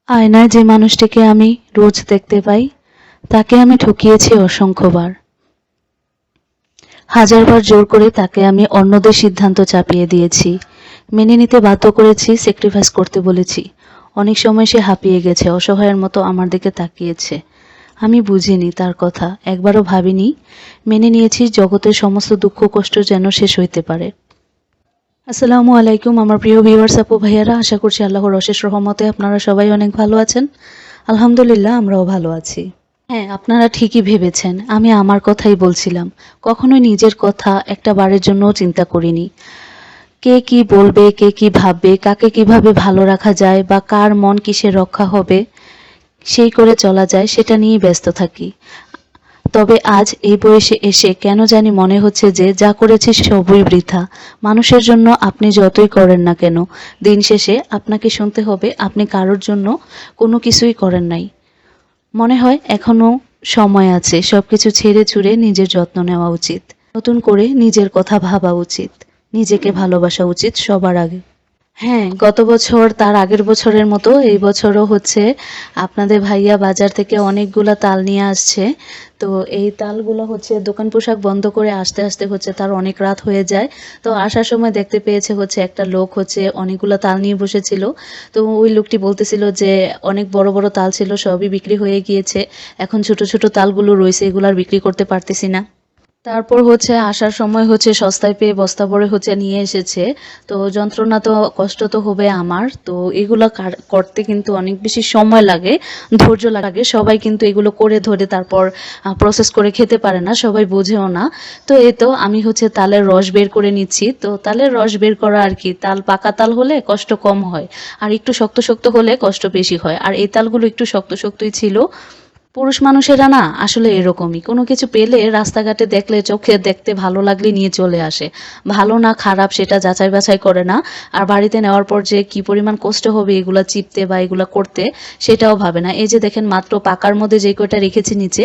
আয়নায় যে মানুষটিকে আমি রোজ দেখতে পাই তাকে আমি ঠকিয়েছি অসংখ্যবার। হাজারবার জোর করে তাকে আমি অন্যদের সিদ্ধান্ত চাপিয়ে দিয়েছি, মেনে নিতে বাধ্য করেছি, স্যাক্রিফাইস করতে বলেছি। অনেক সময় সে হাঁপিয়ে গেছে, অসহায়ের মতো আমার দিকে তাকিয়েছে। আমি বুঝিনি তার কথা, একবারও ভাবিনি। মেনে নিয়েছি জগতের সমস্ত দুঃখ কষ্ট যেন শেষ হইতে পারে। আসসালামু আলাইকুম আমার প্রিয় ভিউয়ার্স আপু ভাইয়ারা, আশা করছি আল্লাহর অশেষ রহমতে আপনারা সবাই অনেক ভালো আছেন। আলহামদুলিল্লাহ আমরাও ভালো আছি। হ্যাঁ, আপনারা ঠিকই ভেবেছেন, আমি আমার কথাই বলছিলাম। কখনোই নিজের কথা একটা বারের জন্যও চিন্তা করিনি। কে কি বলবে, কে কি ভাববে, কাকে কিভাবে ভালো রাখা যায় বা কার মন কিসে রক্ষা হবে সেই করে চলা যায়, সেটা নিয়েই ব্যস্ত থাকি। তবে আজ এই বয়সে এসে কেন জানি মনে হচ্ছে যে যা করেছি সবই বৃথা। মানুষের জন্য আপনি যতই করেন না কেন, দিন শেষে আপনাকে শুনতে হবে আপনি কারোর জন্য কোনো কিছুই করেন নাই। মনে হয় এখনো সময় আছে, সবকিছু ছেড়ে ছুড়ে নিজের যত্ন নেওয়া উচিত, নতুন করে নিজের কথা ভাবা উচিত, নিজেকে ভালোবাসা উচিত সবার আগে। হ্যাঁ, গত বছর তার আগের বছরের মতো এই বছরও হচ্ছে আপনাদের ভাইয়া বাজার থেকে অনেকগুলা তাল নিয়ে আসছে। তো এই তালগুলো হচ্ছে দোকান পোশাক বন্ধ করে আসতে আসতে হচ্ছে তার অনেক রাত হয়ে যায়। তো আসার সময় দেখতে পেয়েছে হচ্ছে একটা লোক হচ্ছে অনেকগুলো তাল নিয়ে বসেছিল। তো ওই লোকটি বলতেছিল যে অনেক বড় বড় তাল ছিল, সবই বিক্রি হয়ে গিয়েছে, এখন ছোট ছোট তালগুলো রয়েছে, এগুলো আর বিক্রি করতে পারতেছি না। তারপর হচ্ছে আসার সময় হচ্ছে সস্তায় পেয়ে বস্তা ভরে হচ্ছে নিয়ে এসেছে। তো যন্ত্রণা তো কষ্ট তো হবে আমার, তো এগুলো করতে কিন্তু অনেক বেশি সময় লাগে, ধৈর্য লাগে। সবাই কিন্তু এগুলো করে ধরে তারপর প্রসেস করে খেতে পারে না, সবাই বোঝেও না। তো এই তো আমি হচ্ছে তালের রস বের করে নিচ্ছি। তো তালের রস বের করা আর কি, তাল পাকা তাল হলে কষ্ট কম হয়, আর একটু শক্ত শক্ত হলে কষ্ট বেশি হয়। আর এই তালগুলো একটু শক্ত শক্তই ছিল। পুরুষ মানুষেরা না আসলে এরকমই, কোনো কিছু পেলে রাস্তাঘাটে দেখলে চোখে দেখতে ভালো লাগলে নিয়ে চলে আসে, ভালো না খারাপ সেটা যাচাই বাছাই করে না। আর বাড়িতে নেওয়ার পর যে কি পরিমাণ কষ্ট হবে এগুলা চিপতে বা এগুলা করতে, সেটাও ভাবে না। এই যে দেখেন মাত্র পাকার মধ্যে যে কয়টা রেখেছি নিচে,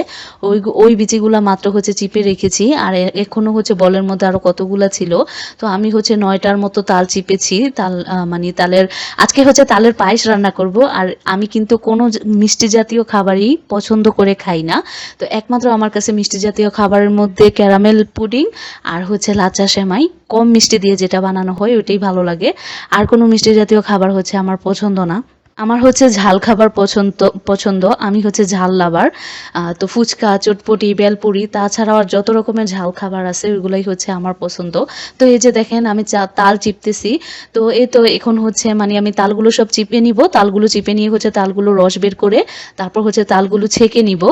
ওই ওই বিচিগুলা মাত্র হচ্ছে চিপে রেখেছি, আর এখনো হচ্ছে বলের মধ্যে আরো কতগুলা ছিল। তো আমি হচ্ছে 9টার মতো তাল চিপেছি। তাল মানে তালের আজকে হচ্ছে তালের পায়েস রান্না করব। আর আমি কিন্তু কোনো মিষ্টি জাতীয় খাবারই পছন্দ করে খাই না। তো একমাত্র আমার কাছে মিষ্টি জাতীয় খাবারের মধ্যে ক্যারামেল পুডিং আর হচ্ছে লাচ্চা সেমাই, কম মিষ্টি দিয়ে যেটা বানানো হয় ওইটাই ভালো লাগে। আর কোনো মিষ্টি জাতীয় খাবার হচ্ছে আমার পছন্দ না। আমার হচ্ছে ঝাল খাবার পছন্দ, আমি হচ্ছে ঝাল লাভার। তো ফুচকা, চটপটি, বেলপুরি, তাছাড়াও আর যত রকমের ঝাল খাবার আছে ওইগুলাই হচ্ছে আমার পছন্দ। তো এই যে দেখেন আমি তাল চিপতেছি। তো এই তো এখন হচ্ছে মানে আমি তালগুলো সব চিপে নিব, তালগুলো চিপে নিয়ে হচ্ছে তালগুলো রস বের করে তারপর হচ্ছে তালগুলো ছেঁকে নিব।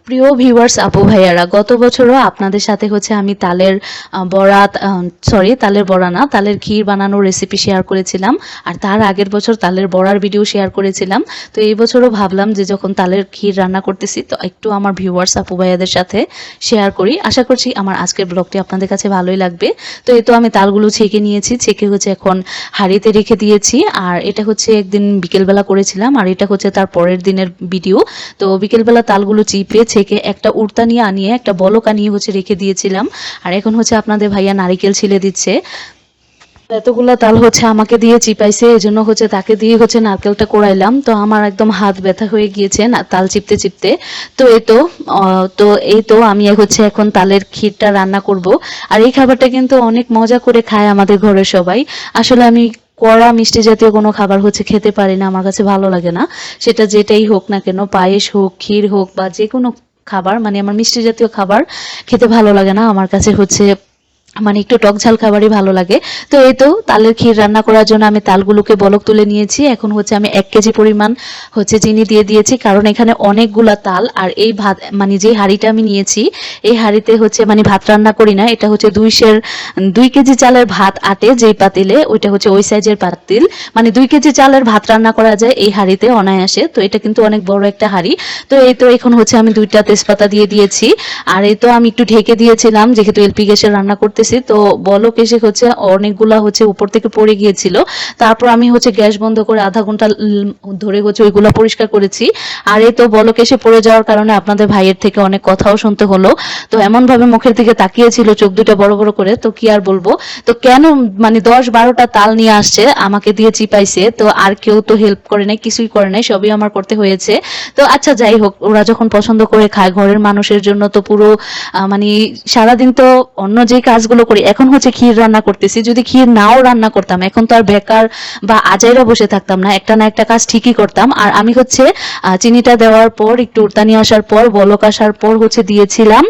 প্রিয় ভিউয়ার্স আপু ভাইয়ারা, গত বছরও আপনাদের সাথে হচ্ছে আমি তালের বড়া, তালের বড়া না, তালের ক্ষীর বানানোর রেসিপি শেয়ার করেছিলাম। আর তার আগের বছর তালের বড়ার ভিডিও শেয়ার করেছিলাম। তো এই বছরও ভাবলাম যে যখন তালের ক্ষীর রান্না করতেছি তো একটু আমার ভিউয়ার্স আপু ভাইয়াদের সাথে শেয়ার করি। আশা করছি আমার আজকের ব্লগটি আপনাদের কাছে ভালোই লাগবে। তো এই তো আমি তালগুলো ছেঁকে নিয়েছি, ছেঁকে হচ্ছে এখন হাঁড়িতে রেখে দিয়েছি। আর এটা হচ্ছে একদিন বিকেলবেলা করেছিলাম, আর এটা হচ্ছে তার পরের দিনের ভিডিও। তো বিকেলবেলা তালগুলো চিপে ছেঁকে একটা উর্তা নিয়ে আনিয়ে একটা বলক আনিয়ে হচ্ছে রেখে দিয়েছিলাম। আর এখন হচ্ছে আপনাদের ভাইয়া নারিকেল ছিলে দিচ্ছে। এতগুলা তাল হচ্ছে আমাকে দিয়ে চিপাইছে, এজন্য হচ্ছে তাকে দিয়ে হচ্ছে নারকেলটা কোড়াইলাম। তো আমার একদম হাত ব্যথা হয়ে গিয়েছে না তাল চিপতে চিপতে। তো এই তো আমি হচ্ছে এখন তালের ক্ষীরটা রান্না করব। আর এই খাবারটা কিন্তু অনেক মজা করে খায় আমাদের ঘরের সবাই। আসলে আমি কড়া মিষ্টি জাতীয় কোনো খাবার হচ্ছে খেতে পারি না, আমার কাছে ভালো লাগে না। সেটা যেটাই হোক না কেন, পায়েস হোক, ক্ষীর হোক বা যে কোনো খাবার, মানে আমার মিষ্টি জাতীয় খাবার খেতে ভালো লাগে না। আমার কাছে হচ্ছে মানে একটু টক ঝাল খাবারই ভালো লাগে। তো এই তো তালের ক্ষীর রান্না করার জন্য আমি তালগুলোকে বলক তুলে নিয়েছি। এখন হচ্ছে আমি 1 কেজি পরিমাণ হচ্ছে চিনি দিয়ে দিয়েছি, কারণ এখানে অনেকগুলা তাল। আর এই ভাত মানে যে হাঁড়িটা আমি নিয়েছি এই হাঁড়িতে হচ্ছে মানে ভাত রান্না করি না, এটা হচ্ছে 2 কেজি চালের ভাত আটে যেই পাতিলে, ওইটা হচ্ছে ওই সাইজের পাতিল। মানে 2 কেজি চালের ভাত রান্না করা যায় এই হাঁড়িতে অনায়াসে। তো এটা কিন্তু অনেক বড় একটা হাঁড়ি। তো এই তো এখন হচ্ছে আমি 2টা তেজপাতা দিয়ে দিয়েছি। আর এই তো আমি একটু ঢেকে দিয়েছিলাম যেহেতু এলপি গ্যাসে রান্না করতে করতেছি, তো বলক এসে হচ্ছে অনেকগুলা হচ্ছে উপর থেকে পড়ে গিয়েছিল। তারপর আমি হচ্ছে গ্যাস বন্ধ করে আধা ঘন্টা ধরে হচ্ছে ওইগুলা পরিষ্কার করেছি। আর এই তো বলক এসে পড়ে যাওয়ার কারণে আপনাদের ভাইয়ের থেকে অনেক কথাও শুনতে হলো। তো এমন ভাবে মুখের দিকে তাকিয়েছিল চোখ দুটো বড় বড় করে, তো কি আর বলবো। তো কেন মানে 10-12টা তাল নিয়ে আসছে আমাকে দিয়ে চিপাইছে, তো আর কেউ তো হেল্প করে নাই, কিছুই করে নাই, সবই আমার করতে হয়েছে। তো আচ্ছা যাই হোক, ওরা যখন পছন্দ করে খায় ঘরের মানুষের জন্য, তো পুরো মানে সারাদিন তো অন্য যে কাজগুলো করি, এখন হচ্ছে ক্ষীর রান্না করতেছি, যদি ক্ষীর নাও রান্না করতাম এখন তো আর বেকার বা আজাইরা বসে থাকতাম না, একটা না একটা কাজ ঠিকই করতাম। আর আমি হচ্ছে চিনিটা দেওয়ার পর একটু উড়তানি আসার পর বলক আসার পর হচ্ছে দিয়েছিলাম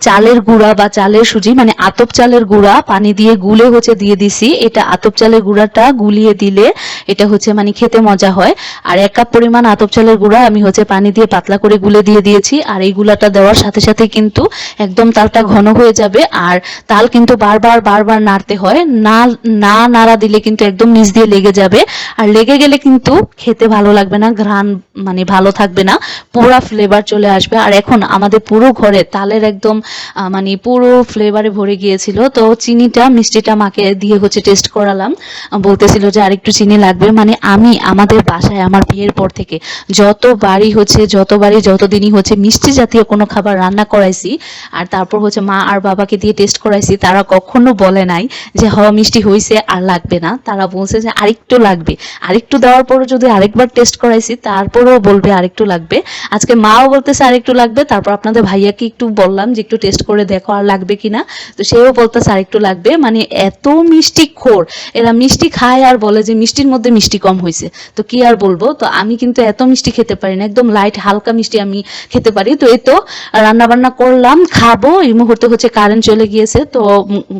চালের গুঁড়া বা চালের সুজি, মানে আতপ চালের গুঁড়া পানি দিয়ে গুলে হচ্ছে দিয়ে দিছি। এটা আতপ চালের গুঁড়াটা গুলিয়ে দিলে এটা হচ্ছে মানে খেতে মজা হয়। আর 1 কাপ পরিমাণ আতপ চালের গুঁড়া আমি হচ্ছে পানি দিয়ে পাতলা করে গুলে দিয়ে দিয়েছি। আর এই গুলাটা দেওয়ার সাথে সাথে কিন্তু একদম তালটা ঘন হয়ে যাবে। আর তাল কিন্তু বারবার বারবার নাড়তে হয়, না না নাড়া দিলে কিন্তু একদম নিচ দিয়ে লেগে যাবে। আর লেগে গেলে কিন্তু খেতে ভালো লাগবে না, ঘ্রাণ মানে ভালো থাকবে না, পুরা ফ্লেভার চলে আসবে। আর এখন আমাদের পুরো ঘরে তালের একদম মানে পুরো ফ্লেভারে ভরে গিয়েছিল। তো চিনিটা মিষ্টিটা মাকে দিয়ে হচ্ছে টেস্ট করালাম, বলতেছিল যে আরেকটু চিনি লাগবে। মানে আমি আমাদের বাসায় আমার বিয়ের পর থেকে যতদিনই হচ্ছে মিষ্টি জাতীয় কোনো খাবার রান্না করাইছি আর তারপর হচ্ছে মা আর বাবাকে দিয়ে টেস্ট করাইছি, তারা কখনো বলে নাই যে মিষ্টি হয়েছে আর লাগবে না। তারা বলছে যে আরেকটু লাগবে, আরেকটু দেওয়ার পরও যদি আরেকবার টেস্ট করাইছি তারপরেও বলবে আরেকটু লাগবে। আজকে মাও বলতেছে আরেকটু লাগবে, তারপর আপনাদের ভাইয়াকে একটু বললাম যে একটু টেস্ট করে দেখো আর লাগবে কিনা, তো সেও বলতেছে আরেকটু লাগবে। মানে এত মিষ্টি খোর এরা, মিষ্টি খায় আর বলে যে মিষ্টির মধ্যে মিষ্টি কম হয়েছে। তো কি আর বলবো, তো আমি কিন্তু এত মিষ্টি খেতে পারি না, একদম লাইট হালকা মিষ্টি আমি খেতে পারি। তো এই তো রান্না বান্না করলাম, খাবো, এই মুহূর্তে হচ্ছে কারেন্ট চলে গিয়েছে, তো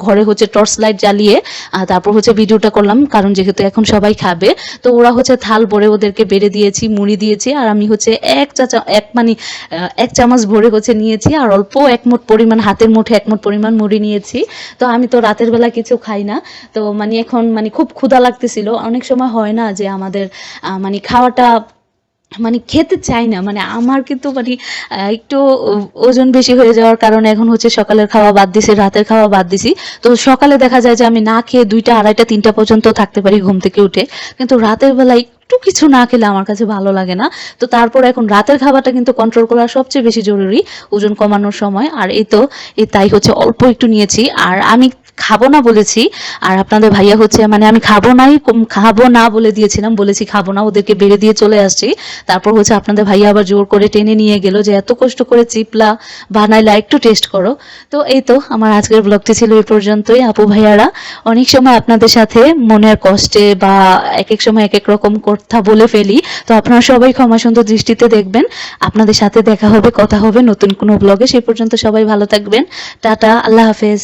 ঘরে হচ্ছে টর্চ লাইট জ্বালিয়ে তারপর হচ্ছে ভিডিওটা করলাম, কারণ যেহেতু এখন সবাই খাবে। তো ওরা হচ্ছে থাল ভরে ওদেরকে বেড়ে দিয়েছি, মুড়ি দিয়েছি, আর আমি হচ্ছে এক চামচ ভরে হচ্ছে নিয়েছি, আর অল্প এক মুঠ পরিমাণ, হাতের মুঠে 1 মুঠ পরিমাণ মুড়ি নিয়েছি। তো আমি তো রাতের বেলা কিছু খাই না, তো মানে এখন মানে খুব ক্ষুধা লাগতেছিল। অনেক সময় হয় না যে আমাদের মানে খাওয়াটা মানে খেতে চাই না, মানে আমার কিন্তু মানে একটু ওজন বেশি হয়ে যাওয়ার কারণে এখন হচ্ছে সকালের খাওয়া বাদ দিছি, রাতের খাওয়া বাদ দিছি। তো সকালে দেখা যায় যে আমি না খেয়ে 2টা, 2:30, 3টা পর্যন্ত থাকতে পারি ঘুম থেকে উঠে, কিন্তু রাতের বেলা একটু কিছু না খেলে আমার কাছে ভালো লাগে না। তো তারপর এখন রাতের খাবারটা কিন্তু কন্ট্রোল করা সবচেয়ে বেশি জরুরি ওজন কমানোর সময়। আর এই তো তাই হচ্ছে অল্প একটু নিয়েছি, আর আমি খাবো না বলেছি, আর আপনাদের ভাইয়া হচ্ছে মানে আমি খাবো না বলে দিয়েছিলাম, বলেছি খাবো না, ওদেরকে বেড়ে দিয়ে চলে আসছি। তারপর হচ্ছে আপনাদের ভাইয়া আবার জোর করে টেনে নিয়ে গেল যে এত কষ্ট করে চিপলা বানাইলা, একটু টেস্ট করো। তো এই তো আমার আজকের ব্লগটি ছিল এই পর্যন্তই। আপু ভাইয়ারা, অনেক সময় আপনাদের সাথে মনের কষ্টে বা এক এক সময় এক এক রকম কথা বলে ফেলি, তো আপনারা সবাই ক্ষমা সুন্দর দৃষ্টিতে দেখবেন। আপনাদের সাথে দেখা হবে, কথা হবে নতুন কোনো ব্লগে। সেই পর্যন্ত সবাই ভালো থাকবেন, টাটা, আল্লাহ হাফেজ।